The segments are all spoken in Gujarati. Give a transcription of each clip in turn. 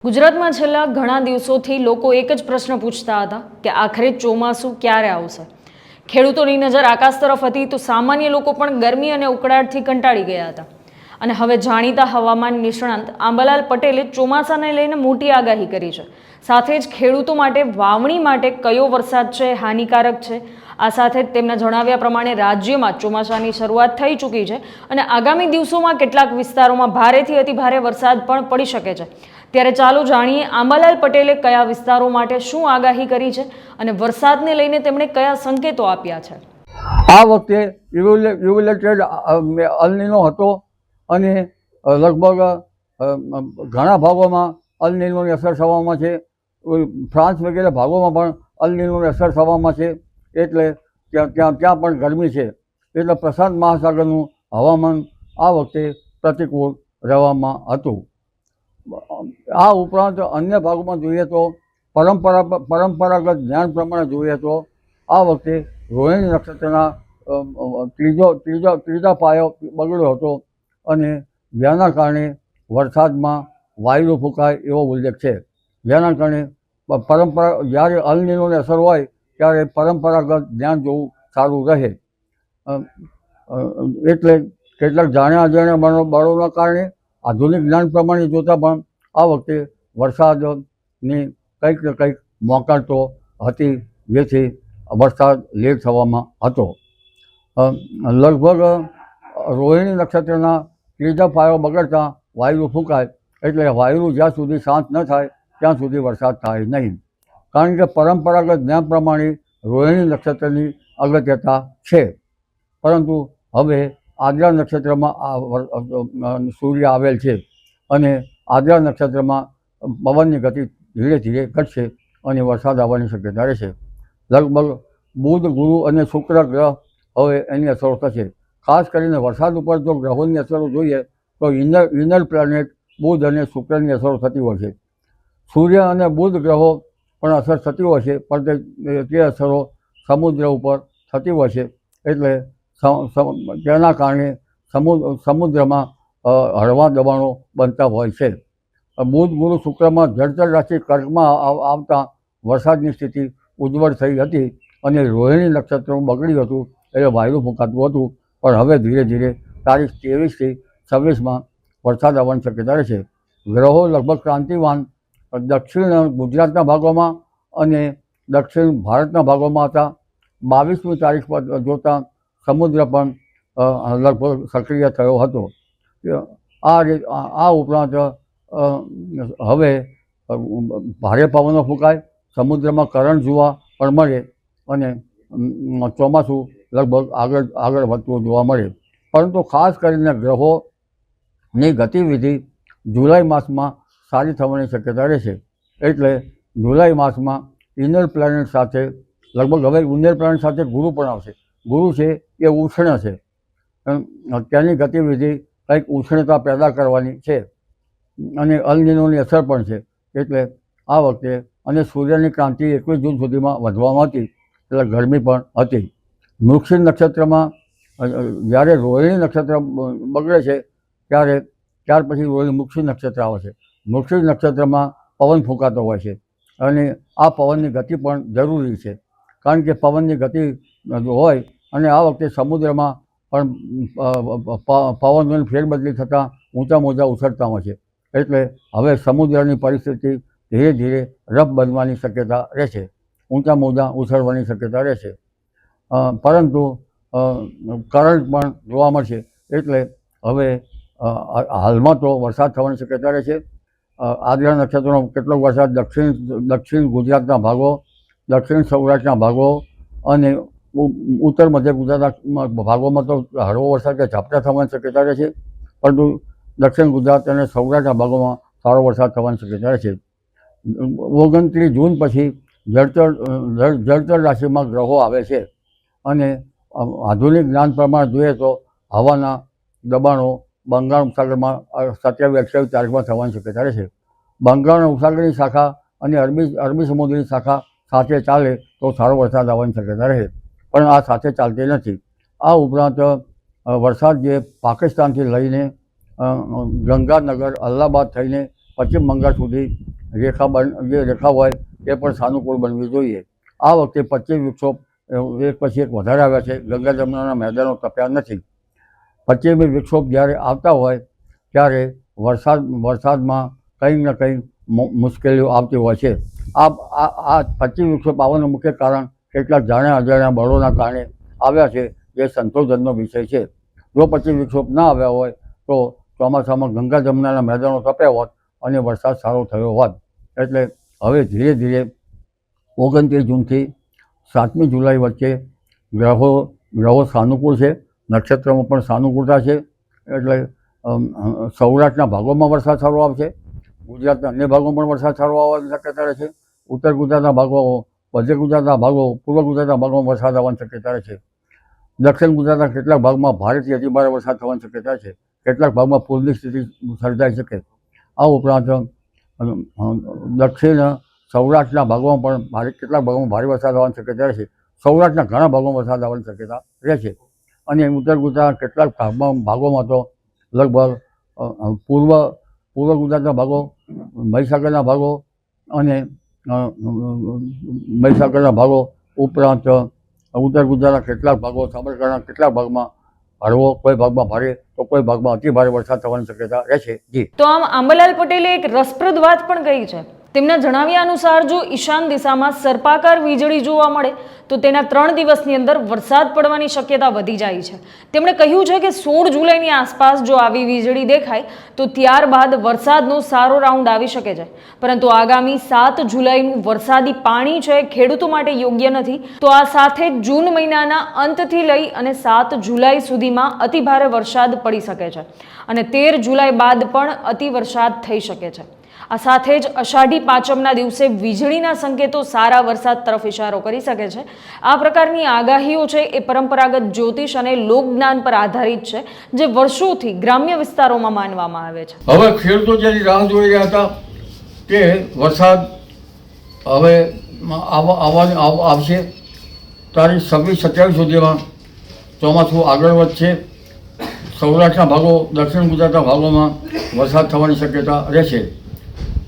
ગુજરાતમાં છેલ્લા ઘણા દિવસોથી લોકો એક જ પ્રશ્ન પૂછતા હતા કે આખરે ચોમાસું ક્યારે આવશે। ખેડૂતોની નજર આકાશ તરફ હતી તો સામાન્ય લોકો પણ ગરમી અને ઉકળાટથી કંટાળી ગયા હતા અને હવે જાણીતા હવામાન નિષ્ણાંત આંબાલાલ પટેલે ચોમાસાને લઈને મોટી આગાહી કરી છે। સાથે જ ખેડૂતો માટે વાવણી માટે કયો વરસાદ છે હાનિકારક છે, આ સાથે તેમના જણાવ્યા પ્રમાણે રાજ્યમાં ચોમાસાની શરૂઆત થઈ ચૂકી છે અને આગામી દિવસોમાં કેટલાક વિસ્તારોમાં ભારેથી અતિભારે વરસાદ પણ પડી શકે છે। ત્યારે ચાલો જાણીએ આંબાલાલ પટેલે કયા વિસ્તારો માટે શું આગાહી કરી છે અને વરસાદને લઈને તેમણે કયા સંકેતો આપ્યા છે। આ વખતે ઇવેલ્યુએટેડ અલ નીનો હતો અને લગભગ ઘણા ભાગોમાં અલ નીનોની અસર થવામાં છે। ફ્રાન્સ વગેરે ભાગોમાં પણ અલ નીનોની અસર થવામાં છે, એટલે ત્યાં પણ ગરમી છે। એટલે પ્રશાંત મહાસાગરનું હવામાન આ વખતે પ્રતિકૂળ રહેવામાં હતું। આ ઉપરાંત અન્ય ભાગોમાં જોઈએ તો પરંપરાગત જ્ઞાન પ્રમાણે જોઈએ તો આ વખતે રોહિણી નક્ષત્રના ત્રીજા પાયો બગડ્યો હતો અને જેના કારણે વરસાદમાં વાયુ ફૂંકાય એવો ઉલ્લેખ છે। જેના કારણે જ્યારે અલ નીનોની અસર હોય ત્યારે પરંપરાગત જ્ઞાન જોવું સારું રહે। એટલે કેટલાક જાણ્યા અજાણ્યા બળોના કારણે આધુનિક જ્ઞાન પ્રમાણે જોતાં પણ આ વખતે વરસાદની કંઈક ને કંઈક મોકલ તો હતી, જેથી વરસાદ લેટ થવામાં હતો। લગભગ રોહિણી નક્ષત્રના ત્રીજા પાયો બગડતા વાયુ ફૂંકાય, એટલે વાયુ જ્યાં સુધી શાંત ન થાય ત્યાં સુધી વરસાદ થાય નહીં। કારણ કે પરંપરાગત જ્ઞાન પ્રમાણે રોહિણી નક્ષત્રની અગત્યતા છે, પરંતુ હવે આદ્રા નક્ષત્રમાં સૂર્ય આવેલ છે અને આદ્રા નક્ષત્રમાં પવનની ગતિ ધીરે ધીરે ઘટશે અને વરસાદ આવવાની શક્યતા રહેશે। લગભગ બુધ, ગુરુ અને શુક્ર ગ્રહ હવે એની અસરો થશે। ખાસ કરીને વરસાદ ઉપર જો ગ્રહોની અસરો જોઈએ તો ઇનર પ્લેનેટ બુધ અને શુક્રની અસરો થતી હોય છે। સૂર્ય અને બુધ ગ્રહો પણ અસર થતી હોય છે, પણ તે અસરો સમુદ્ર ઉપર થતી હોય છે, એટલે તેના કારણે સમુદ્રમાં હળવા દબાણો બનતા હોય છે। બુધ, ગુરુ, શુક્રમાં જળચર રાશિ કર્કમાં આવતા વરસાદની સ્થિતિ ઉજ્જવળ થઈ હતી અને રોહિણી નક્ષત્ર બગડ્યું હતું, એટલે વાયુ ફૂંકાતું હતું, પણ હવે ધીરે ધીરે તારીખ 23થી 26માં વરસાદ આવવાની શક્યતા રહેશે। ગ્રહો લગભગ ક્રાંતિવાન દક્ષિણ ગુજરાતના ભાગોમાં અને દક્ષિણ ભારતના ભાગોમાં હતા। 22મી તારીખ પર જોતાં સમુદ્ર પણ લગભગ સક્રિય થયો હતો। આ ઉપરાંત હવે ભારે પવનો ફૂંકાય, સમુદ્રમાં કરંટ જોવા પણ મળે અને ચોમાસું લગભગ આગળ વધતું જોવા મળે। પરંતુ ખાસ કરીને ગ્રહોની ગતિવિધિ જુલાઈ માસમાં સારી થવાની શક્યતા રહેશે। એટલે જુલાઈ માસમાં ઇનર પ્લેનેટ સાથે લગભગ હવે ઇનર પ્લેનેટ સાથે ગુરુ પણ આવશે। ગુરુ છે એ ઉષ્ણ છે, તેની ગતિવિધિ કંઈક ઉષ્ણતા પેદા કરવાની છે અને અલ નીનોની અસર પણ છે, એટલે આ વખતે અને સૂર્યની ક્રાંતિ 21 જૂન સુધીમાં વધવામાં હતી, એટલે ગરમી પણ હતી। મૃગશિર નક્ષત્રમાં જ્યારે રોહિણી નક્ષત્ર બગડે છે ત્યાર પછી મૃગશિર નક્ષત્ર આવે છે। મૃગશિર નક્ષત્રમાં પવન ફૂંકાતો હોય છે અને આ પવનની ગતિ પણ જરૂરી છે, કારણ કે પવનની ગતિ હોય અને આ વખતે સમુદ્રમાં પણ પવનની ફેરબદલી થતાં ઊંચા મોજા ઉછળતા હોય છે, એટલે હવે સમુદ્રની પરિસ્થિતિ ધીરે ધીરે રફ બનવાની શક્યતા રહેશે, ઊંચા મોજા ઉછળવાની શક્યતા રહેશે। પરંતુ કરંટ પણ જોવા મળશે, એટલે હવે હાલમાં તો વરસાદ થવાની શક્યતા રહેશે। આદ્રા નક્ષત્રનો કેટલોક વરસાદ દક્ષિણ ગુજરાતના ભાગો, દક્ષિણ સૌરાષ્ટ્રના ભાગો અને ઉત્તર મધ્ય ગુજરાતના ભાગોમાં તો હળવો વરસાદ કે ઝાપટા થવાની શક્યતા રહેશે, પરંતુ દક્ષિણ ગુજરાત અને સૌરાષ્ટ્રના ભાગોમાં સારો વરસાદ થવાની શક્યતા રહેશે। 29 જૂન પછી જળચર રાશિમાં ગ્રહો આવે છે અને આધુનિક જ્ઞાન પ્રમાણે જોઈએ તો હવાના દબાણો બંગાળ ઉપસાગરમાં 27-28 તારીખમાં થવાની શક્યતા રહેશે। બંગાળ ઉપસાગરની શાખા અને અરબી સમુદ્રની શાખા સાથે ચાલે તો સારો વરસાદ આવવાની શક્યતા રહે, પણ આ સાથે ચાલતી નથી। આ ઉપરાંત વરસાદ જે પાકિસ્તાનથી લઈને ગંગાનગર, અલ્હાબાદ થઈને પશ્ચિમ બંગાળ સુધી જે રેખા હોય એ પણ સાનુકૂળ બનવી જોઈએ. આ વખતે 25 વિક્ષોભ એક પછી એક વધારે આવ્યા છે. ગંગા જમુનાના મેદાનો તપ્યા નથી. 25મી વિક્ષોભ જ્યારે આવતા હોય ત્યારે વરસાદમાં કંઈક ને કંઈક મુશ્કેલીઓ આવતી હોય છે. આ 25 વિક્ષોભ આવવાનું મુખ્ય કારણ કેટલાક જાણ્યા અજાણ્યા બળોના કારણે આવ્યા છે, જે સંશોધનનો વિષય છે. જો 25 વિક્ષોભ ના આવ્યા હોય તો ચોમાસામાં ગંગા જમુનાના મેદાનો તપ્યા હોત અને વરસાદ સારો થયો હોત. એટલે હવે ધીરે ધીરે 29 જૂનથી 7મી જુલાઈ વચ્ચે ગ્રહો સાનુકૂળ છે, નક્ષત્રમાં પણ સાનુકૂળતા છે. એટલે સૌરાષ્ટ્રના ભાગોમાં વરસાદ સારો આવશે, ગુજરાતના અન્ય ભાગોમાં પણ વરસાદ સારો આવવાની શક્યતા રહે છે. ઉત્તર ગુજરાતના ભાગો, મધ્ય ગુજરાતના ભાગો, પૂર્વ ગુજરાતના ભાગોમાં વરસાદ આવવાની શક્યતા રહે છે. દક્ષિણ ગુજરાતના કેટલાક ભાગમાં ભારેથી અતિભારે વરસાદ થવાની શક્યતા છે. કેટલાક ભાગમાં પૂરની સ્થિતિ સર્જાઈ શકે. આ ઉપરાંત દક્ષિણ સૌરાષ્ટ્રના ભાગોમાં પણ કેટલાક ભાગોમાં ભારે વરસાદ આવવાની શક્યતા રહે છે. સૌરાષ્ટ્રના ઘણા ભાગોમાં વરસાદ આવવાની શક્યતા રહે છે. અને ઉત્તર ગુજરાતના કેટલાક ભાગોમાં તો લગભગ પૂર્વ ગુજરાતના ભાગો, મહીસાગરના ભાગો અને ઉપરાંત ઉત્તર ગુજરાતના કેટલાક ભાગો, સાબરકાંઠાના કેટલાક ભાગમાં હળવો, કોઈ ભાગમાં ભારે તો કોઈ ભાગમાં અતિ ભારે વરસાદ થવાની શક્યતા રહે છે. જી. તો આમ આંબાલાલ પટેલે એક રસપ્રદ વાત પણ કહી છે. તેમના જણાવ્યા અનુસાર જો ઈશાન દિશામાં સર્પાકાર વીજળી જોવા મળે તો તેના 3 દિવસની અંદર વરસાદ પડવાની શક્યતા વધી જાય છે. તેમણે કહ્યું છે કે 16 જુલાઈની આસપાસ જો આવી વીજળી દેખાય તો ત્યારબાદ વરસાદનો સારો રાઉન્ડ આવી શકે છે. પરંતુ આગામી 7 જુલાઈનું વરસાદી પાણી છે ખેડૂતો માટે યોગ્ય નથી. તો આ સાથે જૂન મહિનાના અંતથી લઈ અને 7 જુલાઈ સુધીમાં અતિભારે વરસાદ પડી શકે છે અને 13 જુલાઈ બાદ પણ અતિ વરસાદ થઈ શકે છે. આ સાથે જ અષાઢી પાંચમના દિવસે વીજળીના સંકેતો સારા વરસાદ તરફ ઇશારો કરી શકે છે. આ પ્રકારની આગાહીઓ છે એ પરંપરાગત જ્યોતિષ અને લોકજ્ઞાન પર આધારિત છે, જે વર્ષોથી ગ્રામ્ય વિસ્તારોમાં માનવામાં આવે છે. હવે ખેડૂતો જેની રાહ જોઈ રહ્યા હતા કે વરસાદ હવે આવશે, તારીખ 26-27 સુધીમાં ચોમાસું આગળ વધશે. સૌરાષ્ટ્રના ભાગો, દક્ષિણ ગુજરાતના ભાગોમાં વરસાદ થવાની શક્યતા રહેશે.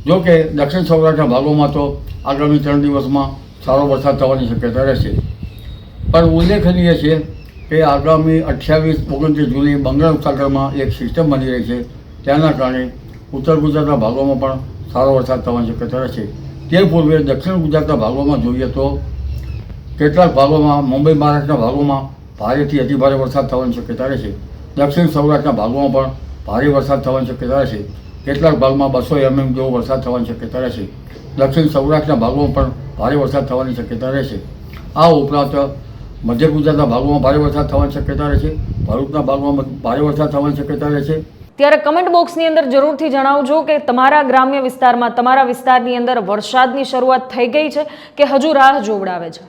જો કે દક્ષિણ સૌરાષ્ટ્રના ભાગોમાં તો આગામી 3 દિવસમાં સારો વરસાદ થવાની શક્યતા રહેશે. પણ ઉલ્લેખનીય છે કે આગામી 28-29 જૂને બંગાળ ઉપસાગરમાં એક સિસ્ટમ બની રહી છે. તેના કારણે ઉત્તર ગુજરાતના ભાગોમાં પણ સારો વરસાદ થવાની શક્યતા રહેશે. તે પૂર્વે દક્ષિણ ગુજરાતના ભાગોમાં જોઈએ તો કેટલાક ભાગોમાં, મુંબઈ મહારાષ્ટ્રના ભાગોમાં ભારેથી અતિભારે વરસાદ થવાની શક્યતા રહેશે. દક્ષિણ સૌરાષ્ટ્રના ભાગોમાં પણ ભારે વરસાદ થવાની શક્યતા રહેશે. કેટલાક ભાગમાં 200 mm જેવો વરસાદ થવાની શક્યતા રહેશે. દક્ષિણ સૌરાષ્ટ્રના ભાગોમાં પણ ભારે વરસાદ થવાની શક્યતા રહેશે. આ ઉપરાંત મધ્ય ગુજરાતના ભાગોમાં ભારે વરસાદ થવાની શક્યતા રહેશે. ભરૂચના ભાગોમાં ભારે વરસાદ થવાની શક્યતા રહેશે. ત્યારે કમેન્ટ બોક્સની અંદર જરૂરથી જણાવજો કે તમારા ગ્રામ્ય વિસ્તારમાં, તમારા વિસ્તારની અંદર વરસાદની શરૂઆત થઈ ગઈ છે કે હજુ રાહ જોવડાવે છે.